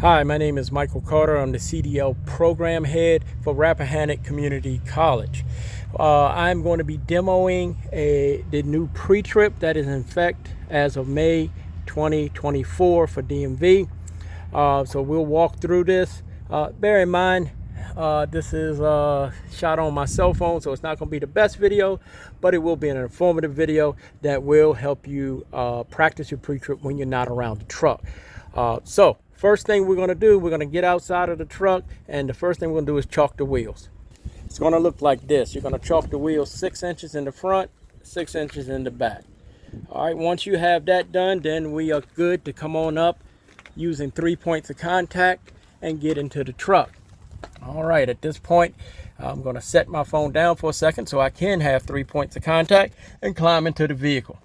Hi, my name is Michael Carter. I'm the CDL program head for Rappahannock Community College. I'm going to be demoing the new Pretrip that is in effect as of May 2024 for DMV. So we'll walk through this. Bear in mind, this is shot on my cell phone, so it's not going to be the best video, but it will be an informative video that will help you practice your Pretrip when you're not around the truck. So first thing we're going to do, we're going to get outside of the truck, and the first thing we're going to do is chalk the wheels. It's going to look like this. You're going to chalk the wheels 6 inches in the front, 6 inches in the back. All right, once you have that done, then we are good to come on up using 3 points of contact and get into the truck. All right, at this point, I'm going to set my phone down for a second so I can have 3 points of contact and climb into the vehicle.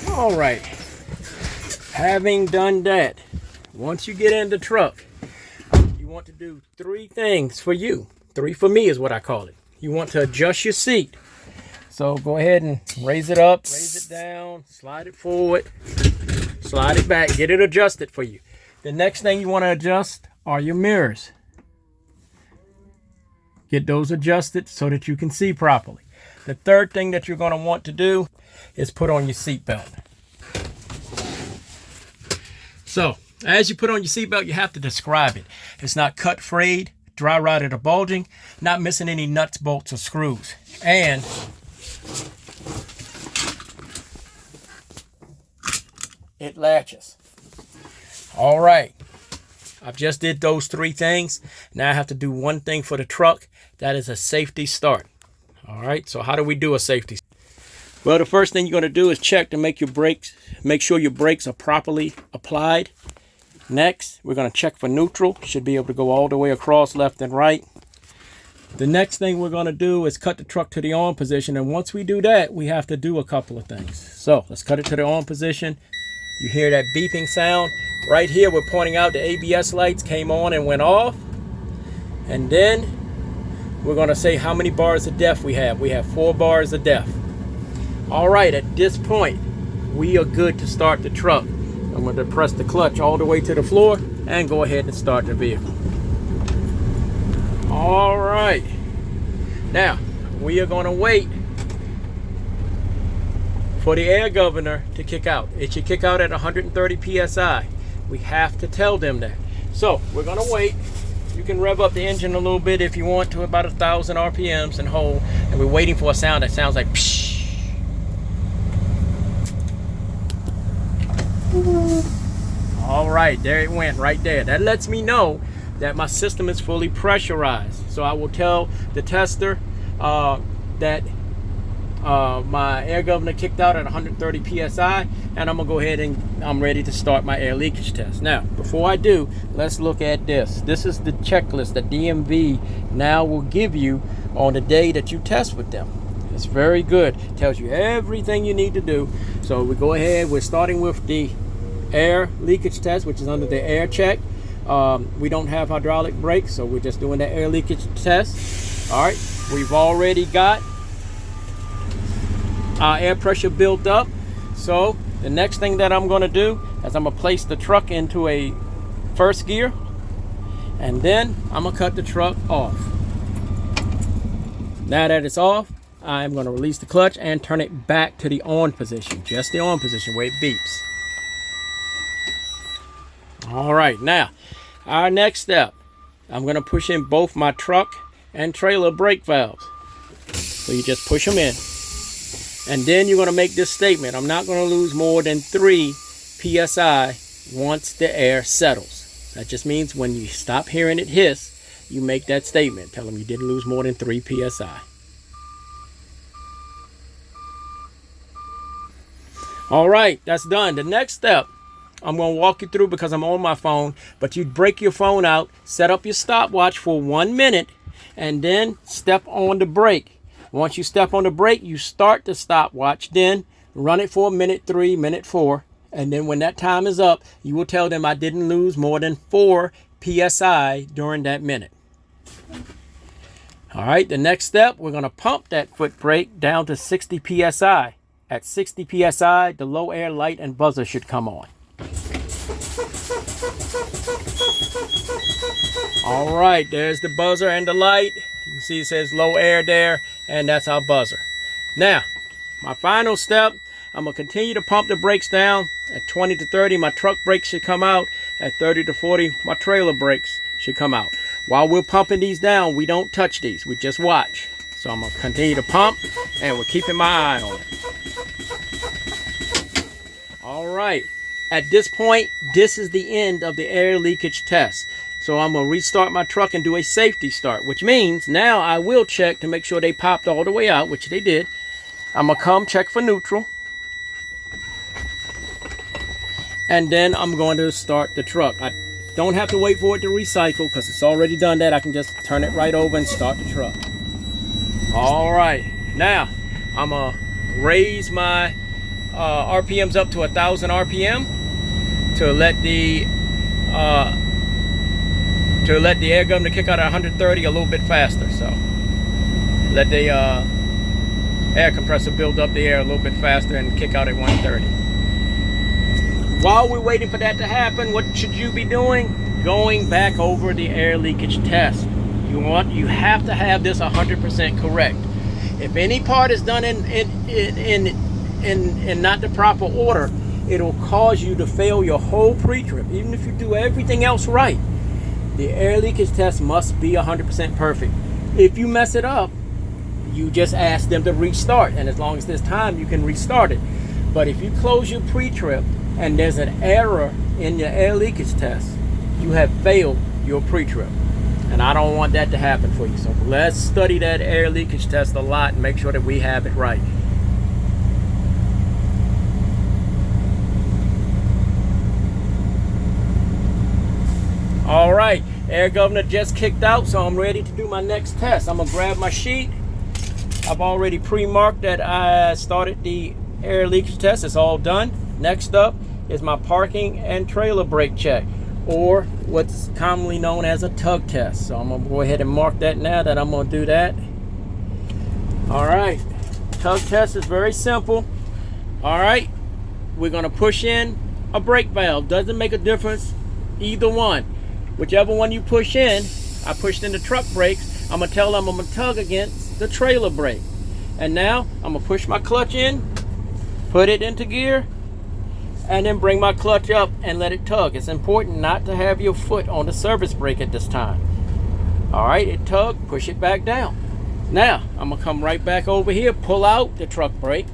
All right, having done that, once you get in the truck, you want to do 3 things for you. 3 for me is what I call it. You want to adjust your seat. So go ahead and raise it up, raise it down, slide it forward, slide it back, get it adjusted for you. The next thing you want to adjust are your mirrors. Get those adjusted so that you can see properly. The third thing that you're going to want to do is put on your seatbelt. So as you put on your seatbelt, you have to describe it. It's not cut, frayed, dry rotted, or bulging, not missing any nuts, bolts, or screws. And it latches. All right, I've just did those 3 things. Now I have to do one thing for the truck. That is a safety start. All right, so how do we do a safety? Well, the first thing you're going to do is check to make sure your brakes are properly applied. Next, we're going to check for neutral. Should be able to go all the way across left and right. The next thing we're going to do is cut the truck to the on position. And once we do that, we have to do a couple of things. So let's cut it to the on position. You hear that beeping sound. Right here, we're pointing out the ABS lights came on and went off. And then we're going to say how many bars of def we have. We have 4 bars of def. All right, at this point, we are good to start the truck. I'm going to press the clutch all the way to the floor and go ahead and start the vehicle. All right. Now, we are going to wait for the air governor to kick out. It should kick out at 130 PSI. We have to tell them that. So, we're going to wait. You can rev up the engine a little bit if you want to, about 1,000 RPMs and hold. And we're waiting for a sound that sounds like psh. All right, there it went right there. That lets me know that my system is fully pressurized. So I will tell the tester that my air governor kicked out at 130 PSI, and I'm gonna go ahead and I'm ready to start my air leakage test. Now, before I do, let's look at this. This is the checklist that DMV now will give you on the day that you test with them. It's very good. It tells you everything you need to do. So we go ahead, we're starting with the air leakage test, which is under the air check. We don't have hydraulic brakes, so we're just doing the air leakage test. All right, we've already got our air pressure built up. So the next thing that I'm going to do is I'm going to place the truck into a first gear, and then I'm going to cut the truck off. Now that it's off, I'm going to release the clutch and turn it back to the on position, just the on position where it beeps. All right, now our next step, I'm going to push in both my truck and trailer brake valves. So you just push them in, and then you're going to make this statement: I'm not going to lose more than 3 PSI once the air settles. That just means when you stop hearing it hiss, you make that statement. Tell them you didn't lose more than 3 PSI. All right, that's done. The next step, I'm going to walk you through because I'm on my phone, but you break your phone out, set up your stopwatch for 1 minute, and then step on the brake. Once you step on the brake, you start the stopwatch, then run it for minute 3, minute 4, and then when that time is up, you will tell them I didn't lose more than 4 PSI during that minute. All right, the next step, we're going to pump that foot brake down to 60 psi. At 60 psi, the low air light and buzzer should come on. All right, there's the buzzer and the light. You can see it says low air there, and that's our buzzer. Now, my final step, I'm going to continue to pump the brakes down. At 20 to 30, my truck brakes should come out. At 30 to 40, my trailer brakes should come out. While we're pumping these down, we don't touch these. We just watch. So I'm going to continue to pump, and we're keeping my eye on it. All right. At this point, this is the end of the air leakage test. So I'm going to restart my truck and do a safety start, which means now I will check to make sure they popped all the way out, which they did. I'm going to come check for neutral. And then I'm going to start the truck. I don't have to wait for it to recycle because it's already done that. I can just turn it right over and start the truck. All right. Now, I'm going to raise my RPMs up to 1,000 RPM to let the air governor kick out at 130 a little bit faster. So let the air compressor build up the air a little bit faster and kick out at 130. While we're waiting for that to happen, what should you be doing? Going back over the air leakage test. You have to have this 100% correct. If any part is done in not the proper order, it'll cause you to fail your whole pre-trip. Even if you do everything else right, the air leakage test must be 100% perfect. If you mess it up, you just ask them to restart, and as long as there's time, you can restart it. But if you close your pre-trip and there's an error in your air leakage test, you have failed your pre-trip. And I don't want that to happen for you. So let's study that air leakage test a lot and make sure that we have it right. All right, air governor just kicked out, so I'm ready to do my next test. I'm gonna grab my sheet. I've already pre-marked that I started the air leakage test. It's all done. Next up is my parking and trailer brake check, or what's commonly known as a tug test. So I'm gonna go ahead and mark that now that I'm gonna do that. All right, tug test is very simple. All right, we're gonna push in a brake valve. Doesn't make a difference, either one. Whichever one you push in, I pushed in the truck brakes, I'm gonna tell them I'm gonna tug against the trailer brake. And now I'm gonna push my clutch in, put it into gear, and then bring my clutch up and let it tug. It's important not to have your foot on the service brake at this time. All right, it tugged, push it back down. Now, I'm gonna come right back over here, pull out the truck brake,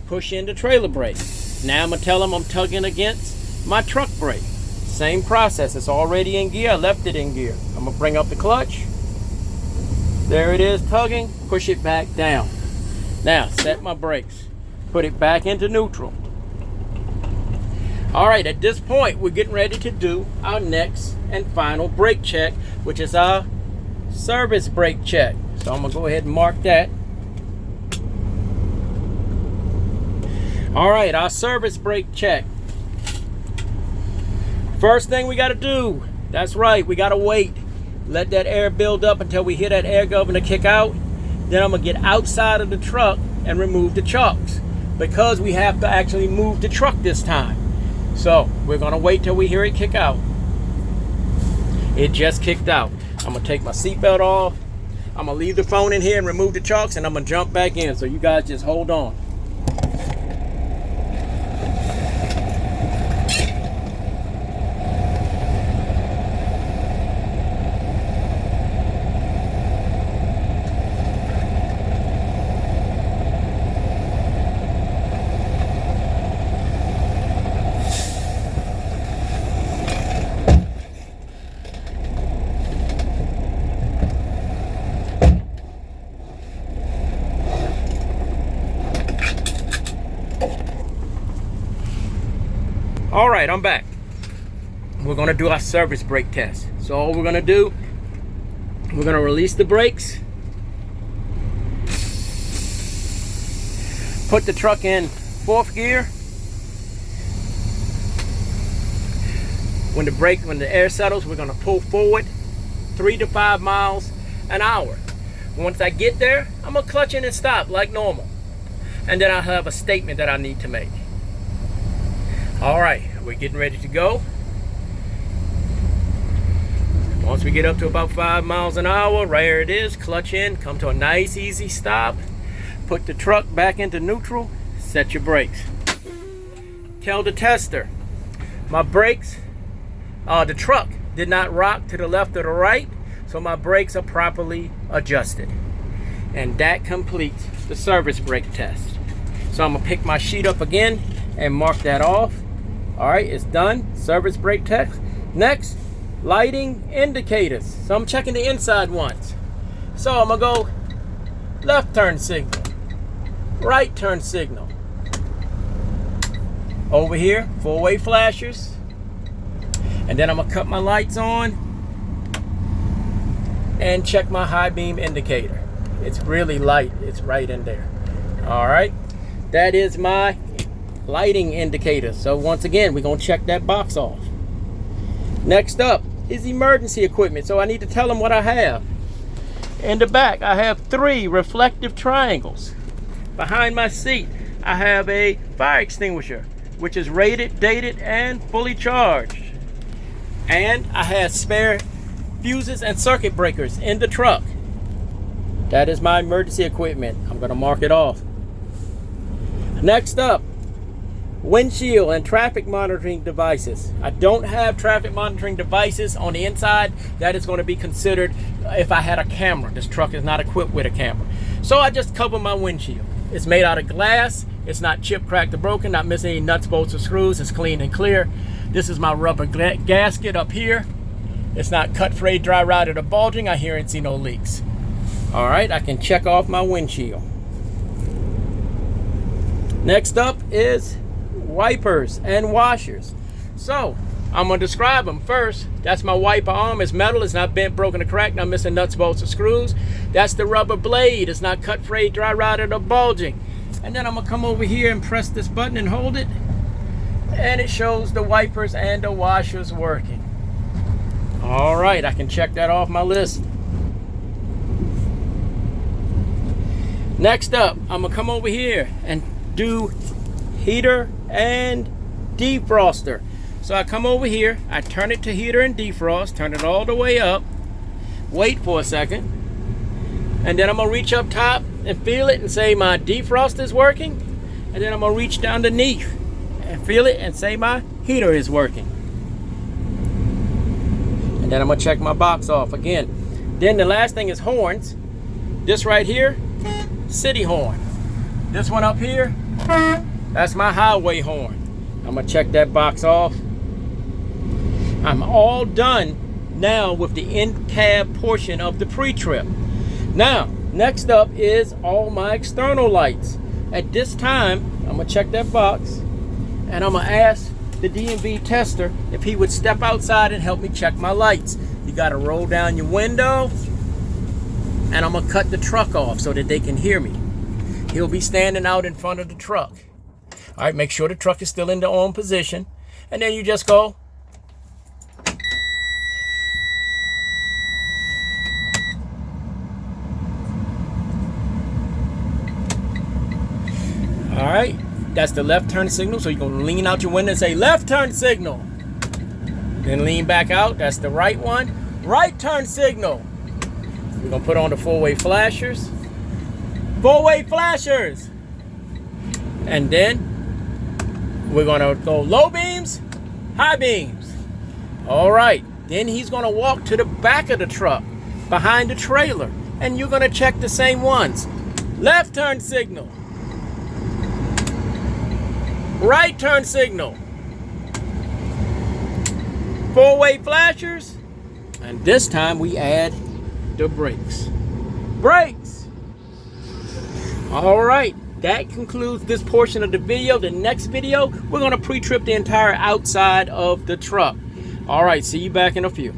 push in the trailer brake. Now I'm gonna tell them I'm tugging against my truck brake. Same process, it's already in gear, I left it in gear. I'm gonna bring up the clutch. There it is, tugging, push it back down. Now, set my brakes, put it back into neutral. All right, at this point, we're getting ready to do our next and final brake check, which is our service brake check. So I'm gonna go ahead and mark that. All right, our service brake check. First thing we gotta do, that's right, we gotta wait. Let that air build up until we hear that air governor kick out. Then I'm gonna get outside of the truck and remove the chocks, because we have to actually move the truck this time. So we're gonna wait till we hear it kick out. It just kicked out. I'm gonna take my seatbelt off. I'm gonna leave the phone in here and remove the chocks, and I'm gonna jump back in. So you guys just hold on. All right, I'm back. We're gonna do our service brake test. So all we're gonna do, we're gonna release the brakes, put the truck in 4th gear. When the air settles, we're gonna pull forward 3 to 5 miles an hour. Once I get there, I'm gonna clutch in and stop like normal. And then I'll have a statement that I need to make. All right, we're getting ready to go. Once we get up to about 5 miles an hour, right here it is, clutch in, come to a nice easy stop, put the truck back into neutral, set your brakes. Tell the tester, my brakes, the truck did not rock to the left or the right, so my brakes are properly adjusted. And that completes the service brake test. So I'm gonna pick my sheet up again and mark that off. All right, it's done, service brake test. Next, lighting indicators. So I'm checking the inside ones. So I'm gonna go left turn signal, right turn signal. Over here, four-way flashers. And then I'm gonna cut my lights on and check my high beam indicator. It's really light, it's right in there. All right, that is my lighting indicator. So once again, we're gonna check that box off. Next up is emergency equipment. So I need to tell them what I have. In the back, I have 3 reflective triangles. Behind my seat, I have a fire extinguisher, which is rated, dated, and fully charged. And I have spare fuses and circuit breakers in the truck. That is my emergency equipment. I'm gonna mark it off. Next up, windshield and traffic monitoring devices. I don't have traffic monitoring devices on the inside. That is going to be considered if I had a camera. This truck is not equipped with a camera. So I just cover my windshield. It's made out of glass. It's not chipped, cracked, or broken, not missing any nuts, bolts, or screws. It's clean and clear. This is my rubber gasket up here. It's not cut, frayed, dry rotted, or bulging. I hear and see no leaks. All right, I can check off my windshield. Next up is wipers and washers. So I'm gonna describe them first. That's my wiper arm. It's metal. It's not bent, broken, or cracked. Not missing nuts, bolts, or screws. That's the rubber blade. It's not cut, frayed, dry rotted, or bulging. And then I'm gonna come over here and press this button and hold it, and it shows the wipers and the washers working. All right, I can check that off my list. Next up, I'm gonna come over here and do heater and defroster. So I come over here, I turn it to heater and defrost, turn it all the way up, wait for a second, and then I'm gonna reach up top and feel it and say my defrost is working, and then I'm gonna reach down underneath and feel it and say my heater is working. And then I'm gonna check my box off again. Then the last thing is horns. This right here, city horn. This one up here, that's my highway horn. I'm gonna check that box off. I'm all done now with the in-cab portion of the pre-trip. Now, next up is all my external lights. At this time, I'm gonna check that box and I'm gonna ask the DMV tester if he would step outside and help me check my lights. You gotta roll down your window and I'm gonna cut the truck off so that they can hear me. He'll be standing out in front of the truck. All right, make sure the truck is still in the on position. And then you just go. All right, that's the left turn signal. So you're gonna lean out your window and say left turn signal. Then lean back out, that's the right one. Right turn signal. We're gonna put on the four-way flashers. Four-way flashers. And then we're gonna go low beams, high beams. All right, then he's gonna walk to the back of the truck, behind the trailer, and you're gonna check the same ones. Left turn signal. Right turn signal. Four-way flashers. And this time we add the brakes. Brakes. All right. That concludes this portion of the video. The next video, we're going to pre-trip the entire outside of the truck. All right, see you back in a few.